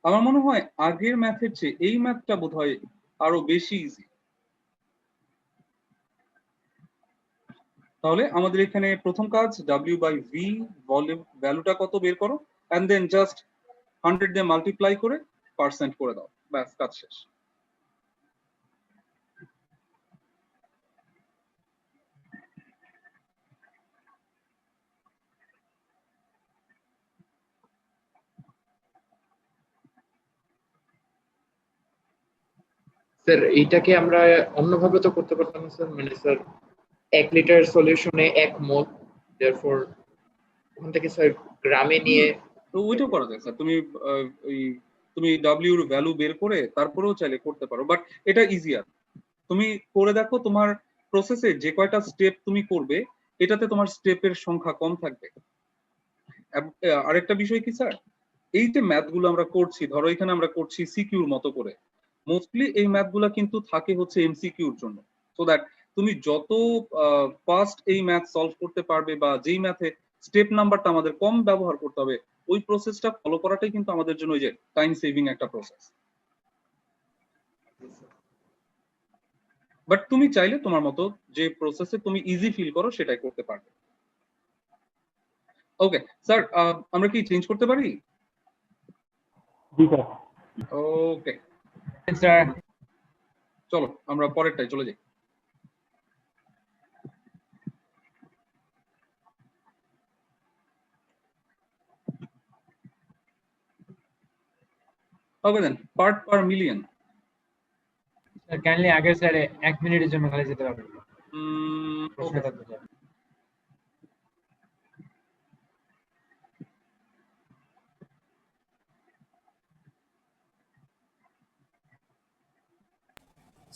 আমার মনে হয় আগের ম্যাথের চেয়ে এই ম্যাথটা বোধহয় আরো বেশি ইজি। তাহলে আমাদের এখানে প্রথম কাজ W/V ভলিউম ভ্যালুটা কত বের করো, এন্ড দেন জাস্ট 100 দিয়ে মাল্টিপ্লাই করে পার্সেন্ট করে দাও, ব্যাস কাজ শেষ। স্যার এইটাকে আমরা অন্যভাবে তো করতে পারতাম না স্যার, মানে স্যার 1 লিটার সলিউশনে 1 মোল, देयरफॉर ওখান থেকে স্যার গ্রামে নিয়ে তো ওইটাও করা যায় স্যার। তুমি W এর ভ্যালু বের করে তারপরেও চাইলে করতে পারো, বাট এটা ইজিয়ার। তুমি করে দেখো তোমার প্রসেসে যে কয়টা স্টেপ তুমি করবে, এটাতে তোমার স্টেপের সংখ্যা কম থাকবে। আরেকটা বিষয় কি স্যার, এই যে ম্যাথগুলো আমরা করছি, ধরো এখানে আমরা করছি সিকিউর মতো করে, মোস্টলি এই ম্যাথগুলো কিন্তু থাকে হচ্ছে এমসিকিউর জন্য। সো দ্যাট তুমি যত ফাস্ট এই ম্যাথ সলভ করতে পারবে বা যেই ম্যাথে স্টেপ নাম্বারটা আমাদের কম ব্যবহার করতে হবে, ওই প্রসেসটা ফলো করাটাই কিন্তু আমাদের জন্য ওই যে টাইম সেভিং একটা প্রসেস। বাট তুমি চাইলে তোমার মতো যে প্রসেসে তুমি ইজি ফিল করো সেটাই করতে পারবে। ওকে স্যার, আমরা কি চেঞ্জ করতে পারি? জি স্যার। ওকে স্যার চলো আমরা পরেরটাই চলে যাই। Okay then, part per million. Sir kindly আগের স্যারে 1 মিনিটের জন্য খালি যেতে পারবেন? প্রশ্ন ওকে করতে চাই।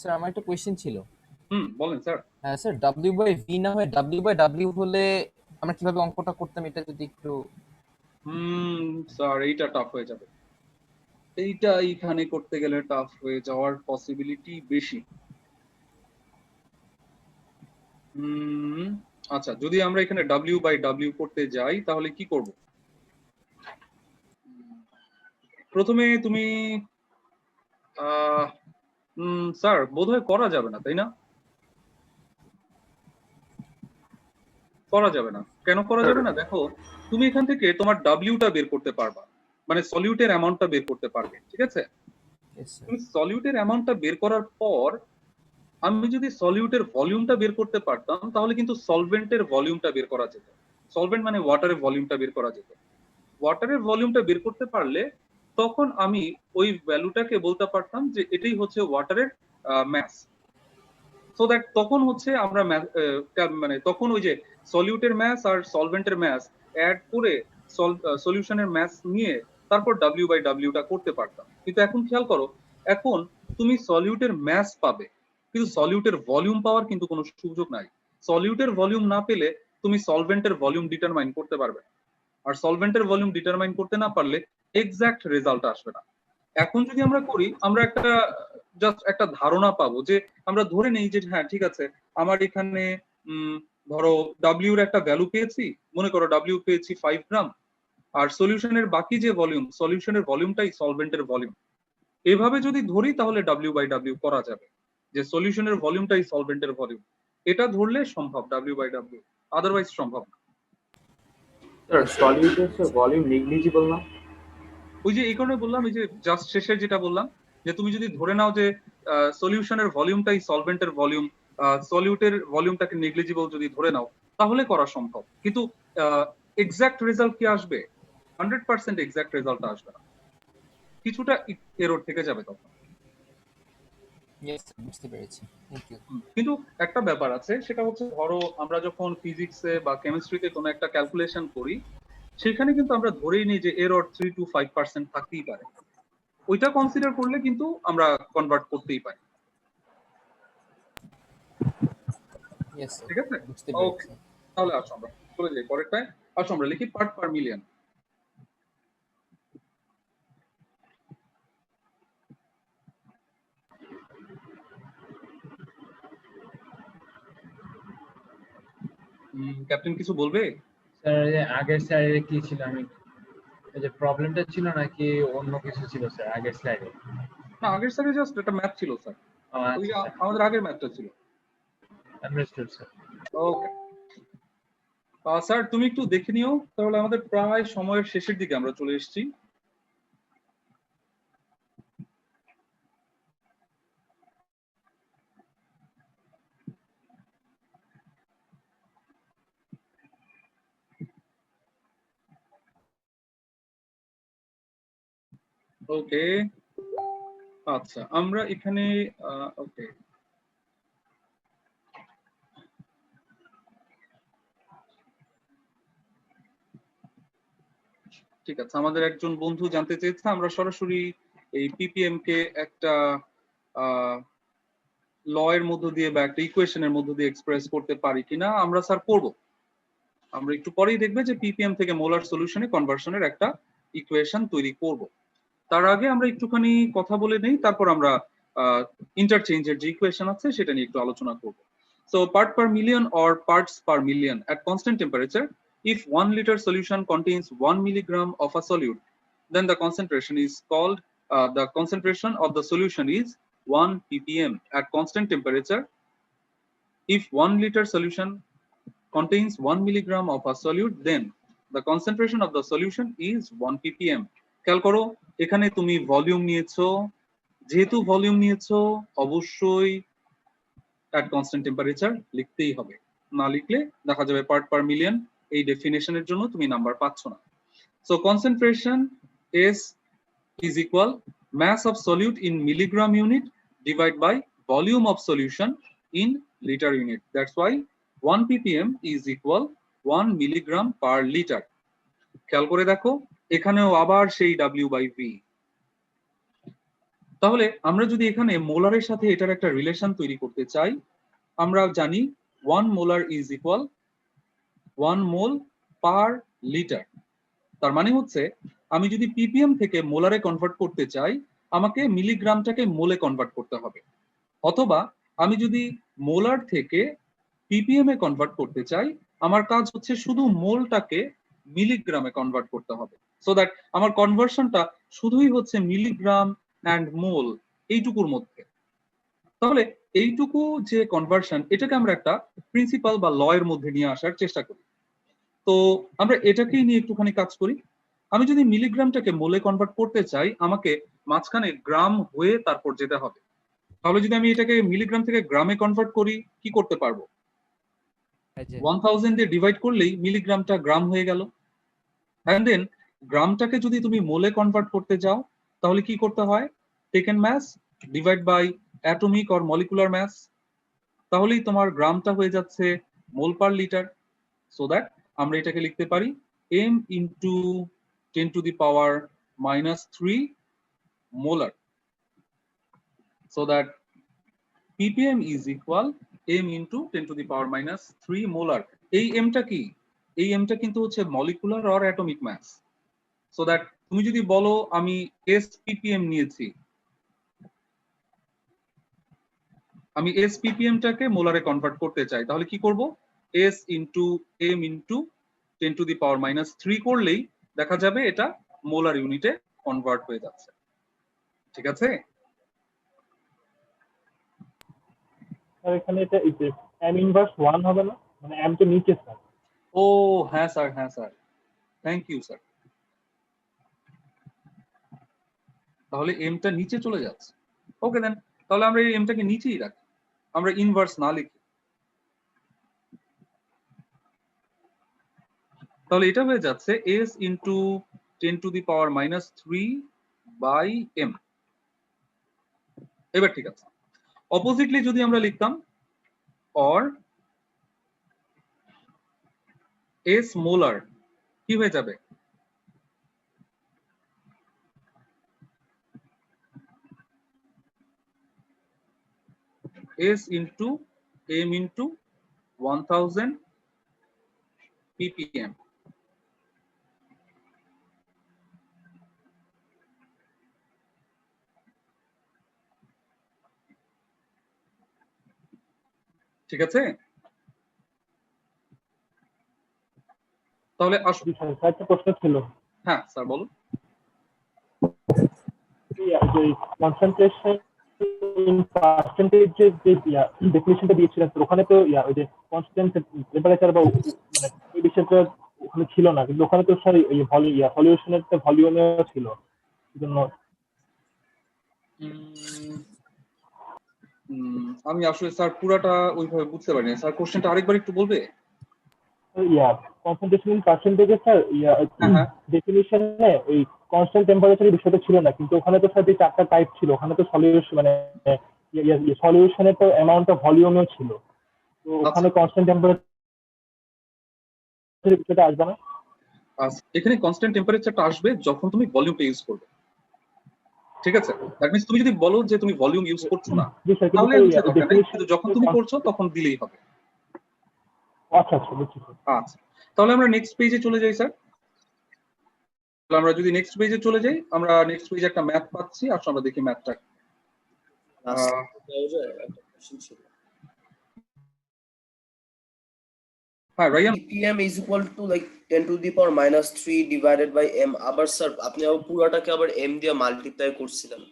স্যার আমার একটা কোয়েশ্চেন ছিল। বলেন স্যার। হ্যাঁ স্যার, W বাই V না হয় W বাই W হলে আমরা কিভাবে অঙ্কটা করতাম, এটা যদি একটু। স্যার এইটা টাফ হয়ে যাবে, এইটা এইখানে করতে গেলে টাফ হয়ে যাওয়ার পসিবিলিটি বেশি। আচ্ছা, যদি আমরা এখানে W বাই W করতে যাই তাহলে কি করব? প্রথমে তুমি স্যার বোধহয় করা যাবে না, তাই না? করা যাবে না। কেন করা যাবে না? দেখো, তুমি এখান থেকে তোমার ডাব্লিউটা বের করতে পারবা, মানে সলিউটের অ্যামাউন্টটা বের করতে পারবে, ঠিক আছে? তুমি সলিউটের অ্যামাউন্টটা বের করার পর আমি যদি সলিউটের ভলিউমটা বের করতে পারতাম তাহলে কিন্তু সলভেন্টের ভলিউমটা বের করা যেত। সলভেন্ট মানে ওয়াটারের ভলিউমটা বের করা যেত। ওয়াটারের ভলিউমটা বের করতে পারলে তখন আমি ওই ভ্যালুটাকে বলতে পারতাম যে এটাই হচ্ছে ওয়াটারের ম্যাস। সো দ্যাট তখন হচ্ছে আমরা মানে তখন ওই যে সলিউটের ম্যাস আর সলভেন্টের ম্যাস অ্যাড করে সলিউশনের ম্যাস নিয়ে তারপর ডাব্লিউ বাই ডাব্লিউটা করতে পারতাম। কিন্তু এখন খেয়াল করো, এখন তুমি সলিউটের ম্যাস পাবে কিন্তু সলিউটের ভলিউম পাওয়ার কিন্তু কোনো সুযোগ নাই। সলিউটের ভলিউম না পেলে তুমি সলভেন্টের ভলিউম ডিটারমাইন করতে পারবে না, আর সলভেন্টের ভলিউম ডিটারমাইন করতে না পারলে এক্সাক্ট রেজাল্ট আসবে না। এখন যদি আমরা করি, আমরা একটা জাস্ট একটা ধারণা পাবো যে আমরা ধরে নেই যে হ্যাঁ ঠিক আছে, আমার এখানে ধরো ডাব্লিউর একটা ভ্যালু পেয়েছি, মনে করো ডাব্লিউ পেয়েছি 5 গ্রাম, আর সলিউশনের বাকি যে ভলিউম, সলিউশনের ভলিউমটাই সলভেন্টের ভলিউম। এভাবে যদি ধরি তাহলে ডাব্লিউ বাই ডাব্লিউ করা যাবে, যে সলিউশনের ভলিউমটাই সলভেন্টের ভলিউম। এটা ধরলে সম্ভব ডাব্লিউ বাই ডাব্লিউ, আদারওয়াইজ সম্ভব না। স্যার সলিউটের ভলিউম নেগলিজিবল না? ওই যে এই কারণে বললাম, এই যে জাস্ট শেষে যেটা বললাম, যে তুমি যদি ধরে নাও যে সলিউশনের ভলিউমটাই সলভেন্টের ভলিউম, সলিউটের ভলিউমটাকে নেগলিজিবল যদি ধরে নাও তাহলে করা সম্ভব। কিন্তু এক্সাক্ট রেজাল্ট কি আসবে? 100% এক্সাক্ট রেজাল্ট আসবে না, কিছুটা এরর থেকে যাবে তখন। বুঝতে পেরেছি, থ্যাংক ইউ। কিন্তু একটা ব্যাপার আছে, সেটা হচ্ছে ধরো আমরা যখন ফিজিক্সে বা কেমিস্ট্রিতে কোনো একটা ক্যালকুলেশন করি সেখানে কিন্তু আমরা ধরেই নিই যে এরর 3 to 5% থাকতেই পারে। ওইটা কনসিডার করলে কিন্তু আমরা কনভার্ট করতেই পারি। ঠিক আছে, ওকে তাহলে আসো আমরা চলে যাই পরেরটায়। আসো আমরা লিখি পার্ট পার মিলিয়ন। ক্যাপ্টেন কিছু বলবে? স্যার আগের স্লাইডে কি ছিল, আমি এই যে প্রবলেমটা ছিল নাকি অন্য কিছু ছিল স্যার আগের স্লাইডে? না, আগের স্যারে জাস্ট একটা ম্যাথ ছিল স্যার, ওই আমাদের আগের ম্যাথটা ছিল। Understood sir. ওকে স্যার তুমি একটু দেখে নিও, তাহলে আমাদের প্রায় সময়ের শেষের দিকে আমরা চলে এসেছি। ওকে আচ্ছা, আমরা এখানে ওকে ঠিক আছে, আমাদের একজন বন্ধু জানতে চেয়েছে আমরা সরাসরি এই পিপিএম কে একটা ল এর মধ্য দিয়ে বা একটা ইকুয়েশনের মধ্য দিয়ে এক্সপ্রেস করতে পারি কিনা। আমরা স্যার করব, আমরা একটু পরেই দেখবে যে পিপিএম থেকে মোলার সলিউশনে কনভার্সনের একটা ইকুয়েশন তৈরি করব। তার আগে আমরা একটুখানি কথা বলে নেই, তারপর আমরা ইন্টারচেঞ্জের যে ইকুয়েশন আছে সেটা নিয়ে একটু আলোচনা করব। So part per million or parts per million at constant temperature, if 1 liter solution contains 1 milligram of a solute, then the concentration is called the concentration of the solution is 1 ppm at constant temperature. If 1 liter solution contains 1 milligram of a solute, then the concentration of the solution is 1 ppm. খেয়াল করো এখানে তুমি ভলিউম নিয়েছো, যেহেতু ভলিউম নিয়েছো অবশ্যই at constant temperature লিখতেই হবে, না লিখলে দেখা যাবে পার্ট পার মিলিয়ন এই ডেফিনেশনের জন্য তুমি নাম্বার পাচ্ছ না। So concentration is equal mass of solute in milligram unit divided by volume of solution in liter unit. That's why 1 ppm is equal 1 milligram per liter. খেয়াল করে দেখো এখানেও আবার সেই W/V। তাহলে আমরা যদি এখানে মোলারের সাথে এটার একটা রিলেশন তৈরি করতে চাই, আমরা জানি 1 molar is equal 1 mole per litre. তার মানে হচ্ছে আমি যদি ppm থেকে মোলারে কনভার্ট করতে চাই আমাকে মিলিগ্রামটাকে মোলে কনভার্ট করতে হবে, অথবা আমি যদি মোলার থেকে ppm এ কনভার্ট করতে চাই আমার কাজ হচ্ছে শুধু মোলটাকে মিলিগ্রামে কনভার্ট করতে হবে, সো দ্যাট আমার কনভার্সনটা শুধুই হচ্ছে মিলিগ্রাম অ্যান্ড মোল এইটুকুর মধ্যে। তাহলে এইটুকু যে কনভার্সন এটাকে আমরা একটা প্রিন্সিপাল বা ল এর মধ্যে নিয়ে আসার চেষ্টা করি। তো আমরা এটাকেই নিয়ে একটুখানি কাজ করি। আমি যদি মিলিগ্রামটাকে মোলে কনভার্ট করতে চাই আমাকে মাঝখানে গ্রাম হয়ে তারপর যেতে হবে। তাহলে যদি আমি এটাকে মিলিগ্রাম থেকে গ্রামে কনভার্ট করি কি করতে পারবো? 1000 দিয়ে ডিভাইড করলেই মিলিগ্রামটা গ্রাম হয়ে গেল। এন্ড দেন গ্রামটাকে যদি তুমি মোলে কনভার্ট করতে যাও তাহলে কি করতে হয়? Taken mass divide by atomic or molecular mass, তাহলেই তোমার গ্রামটা হয়ে যাচ্ছে mole per litre. So that আমরা এটাকে লিখতে পারি m into 10 to the power minus 3 molar. So that ppm is equal m into 10 to the power minus 3 molar. এই m টা কি? এই m টা কিন্তু হচ্ছে molecular or atomic mass. So that তুমি যদি বলো আমি s ppm নিয়েছি, আমি s ppm টাকে মোলারে কনভার্ট করতে চাই, তাহলে কি করব? s into m into 10 to the power minus 3 করলেই দেখা যাবে এটা মোলার ইউনিটে কনভার্ট হয়ে যাচ্ছে। ঠিক আছে? আর এখানে এটা এই যে m ইনভার্স 1 হবে না, মানে m তো নিচে স্যার। ও হ্যাঁ স্যার, হ্যাঁ স্যার, থ্যাংক ইউ স্যার। তাহলে m টা নিচে চলে যাচ্ছে। ওকে দেন, তাহলে আমরা এই m টাকে নিচেই রাখি, আমরা ইনভার্স না লিখি। তাহলে এটা হয়ে যাচ্ছে s into 10 to the power minus 3 by m। এবার ঠিক আছে, অপোজিটলি যদি আমরা লিখতাম or s মোলার কি হয়ে যাবে? s into m into 1000 ppm। ঠিক আছে? তাহলে আসুন, একটা প্রশ্ন ছিল। হ্যাঁ স্যার বলুন। কনসেন্ট্রেশন ইন পার্সেন্টেজ যে ডেফিনিশনটা দিয়েছিলেন ওখানে তো ওই যে কনস্ট্যান্ট টেম্পারেচার বা মানে ওই বিষয়টা ওখানে ছিল না, কিন্তু ওখানে তো স্যার এই সলিউশনের তো ভলিউমও ছিল। জন্য আমি আসলে স্যার পুরাটা ওইভাবে বুঝতে পারিনি স্যার, কোশ্চেনটা আরেকবার একটু বলবে? কনসেন্ট্রেশন ইন পার্সেন্টেজে স্যার ডেফিনিশনে ওই কনস্ট্যান্ট টেম্পারেচারের বিষয়টা ছিল না, কিন্তু ওখানে তো স্যার যে চারটা টাইপ ছিল ওখানে তো সলিউশন মানে সলিউশনের তো অ্যামাউন্ট অফ ভলিউমও ছিল, তো ওখানে কনস্ট্যান্ট টেম্পারেচারের বিষয়টা আসবে না? এখানে কনস্ট্যান্ট টেম্পারেচারটা আসবে যখন তুমি ভলিউমটা ইউজ করবে। ঠিক আছে? দ্যাট মিন্স তুমি যদি বলো যে তুমি ভলিউম ইউজ করছো না তাহলে কিন্তু যখন তুমি করছো তখন দিলেই হবে। আচ্ছা আচ্ছা বুঝছি। আচ্ছা, তাহলে আমরা নেক্সট পেজে চলে যাই স্যার। তাহলে আমরা যদি নেক্সট পেজে চলে যাই, আমরা নেক্সট পেজে একটা ম্যাথ পাচ্ছি, আসলে আমরা দেখি ম্যাথটা। হ্যাঁ Ryan, ppm is equal to like 10 to the power minus 3 divided by m। আবার স্যার আপনি আবার পুরোটাকে আবার m দিয়ে মাল্টিপ্লাই করছিলেন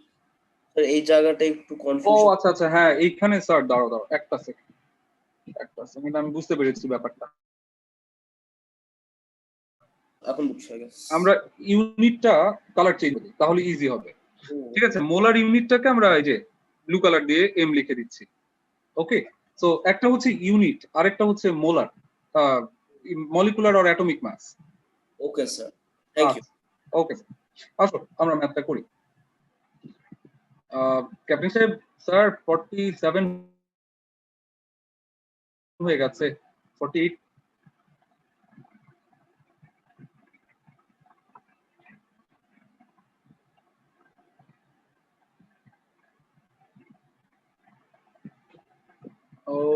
স্যার, এই জায়গাটা একটু কনফিউশন। ও আচ্ছা আচ্ছা, হ্যাঁ এইখানে স্যার দাঁড়াও একটা সেকেন্ড আমি বুঝতে পেরেছি ব্যাপারটা। এখন বুঝছি আগে। আমরা ইউনিটটা কালার চেঞ্জ করি তাহলে ইজি হবে। ঠিক আছে, মোলার ইউনিটটাকে আমরা এই যে ব্লু কালার দিয়ে এম লিখে দিচ্ছি। ওকে, সো একটা হচ্ছে ইউনিট, আরেকটা হচ্ছে molar, molecular or atomic mass. Okay sir, thank you. Okay sir, আসো আমরা ম্যাথটা করি। ক্যাপ্টেন সাহেব, স্যার 47 হয়ে গেছে, 48।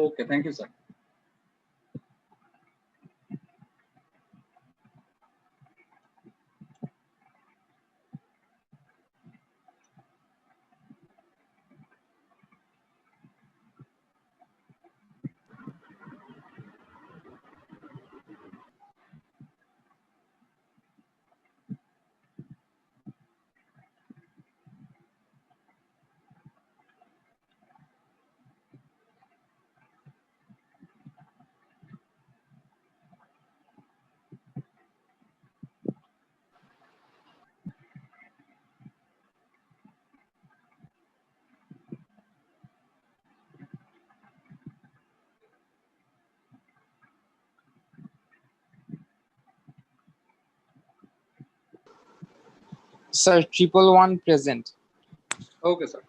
Okay, thank you sir. Sir, 111 present. Okay sir.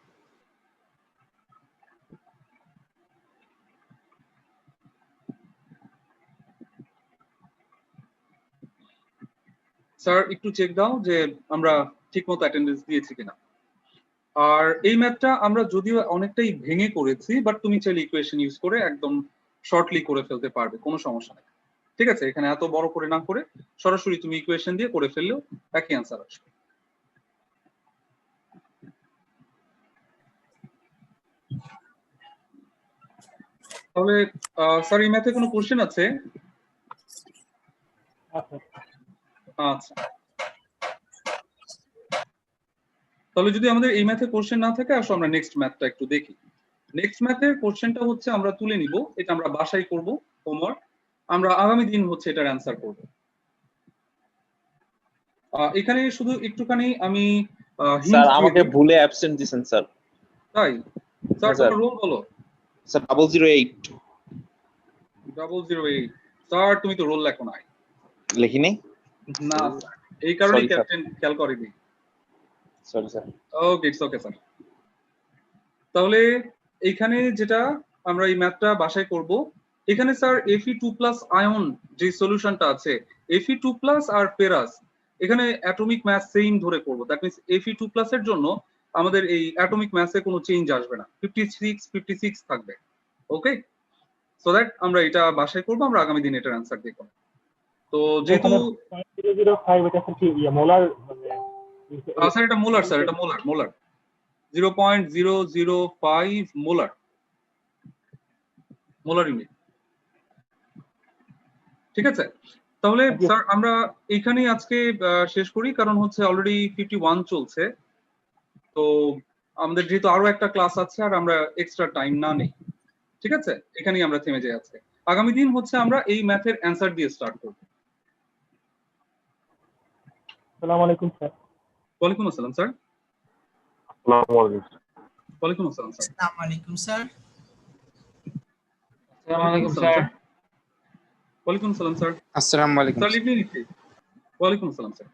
Sir একটু চেক দাও যে আমরা ঠিকমতো অ্যাটেন্ডেন্স দিয়েছি কিনা। আর এই ম্যাথটা আমরা যদিও অনেকটাই ভেঙে করেছি, বাট তুমি চাইলে ইকুয়েশন ইউজ করে একদম শর্টলি করে ফেলতে পারবে, কোনো সমস্যা নেই। ঠিক আছে, এখানে এত বড় করে না করে সরাসরি তুমি ইকুয়েশন দিয়ে করে ফেললেও একই অ্যান্সার আসবে। তাহলে স্যার এই ম্যাথে কোনো কোশ্চেন আছে? আচ্ছা, তাহলে যদি আমাদের এই ম্যাথে কোশ্চেন না থাকে, আসো আমরা নেক্সট ম্যাথটা একটু দেখি। নেক্সট ম্যাথের কোশ্চেনটা হচ্ছে আমরা তুলে নিব, এটা আমরা বাসায় করব হোমওয়ার্ক, আমরা আগামী দিন হচ্ছে এটার অ্যান্সার করব। এখানে শুধু একটুখানি আমি স্যার আমাকে ভুলে অ্যাবসেন্ট দিবেন স্যার। তাই স্যার, তোমার রোল বলো। স্যার 008। 008 স্যার, তুমি তো রোল লেখো নাই। লিখিনি না, এই কারণেই ক্যাপ্টেন খেয়াল করেনি। Sorry sir. Okay, it's okay sir. তাহলে এইখানে যেটা আমরা এই ম্যাথটা বাসায় করব, এখানে স্যার Fe2+ আয়ন যে সলিউশনটা আছে, Fe2+ আর ফেরাস, এখানে অ্যাটমিক মাস সেম ধরে করব। দ্যাট মিন্স Fe2+ এর জন্য আমাদের এই অ্যাটমিক মাসে কোনো চেঞ্জ আসবে না, 56 থাকবে। ওকে, সো দ্যাট আমরা এটা বাসায় করব, আমরা আগামী দিন এটার অ্যান্সার দেখব। তো যেহেতু 0.005 এটা কি মোলার, মানে স্যার এটা মোলার, স্যার এটা মোলার 0.005 মোলার ইউনিট। ঠিক আছে, তাহলে স্যার আমরা এইখানেই আজকে শেষ করি, কারণ হচ্ছে অলরেডি 51 চলছে। তো আমাদের যেহেতু আরো একটা ক্লাস আছে আর আমরা এক্সট্রা টাইম না নেই, ঠিক আছে, এখানেই আমরা থেমে যাই আজকে। আগামী দিন হচ্ছে আমরা এই ম্যাথের অ্যান্সার দিয়ে স্টার্ট করব। আসসালামু আলাইকুম স্যার। ওয়ালাইকুম আসসালাম স্যার। আসসালামু আলাইকুম। ওয়ালাইকুম আসসালাম স্যার। আসসালামু আলাইকুম স্যার। আসসালামু আলাইকুম স্যার। ওয়ালাইকুম আসসালাম স্যার। Assalamu alaikum. স্যার লিখে নিচ্ছি। ওয়ালাইকুম আসসালাম স্যার।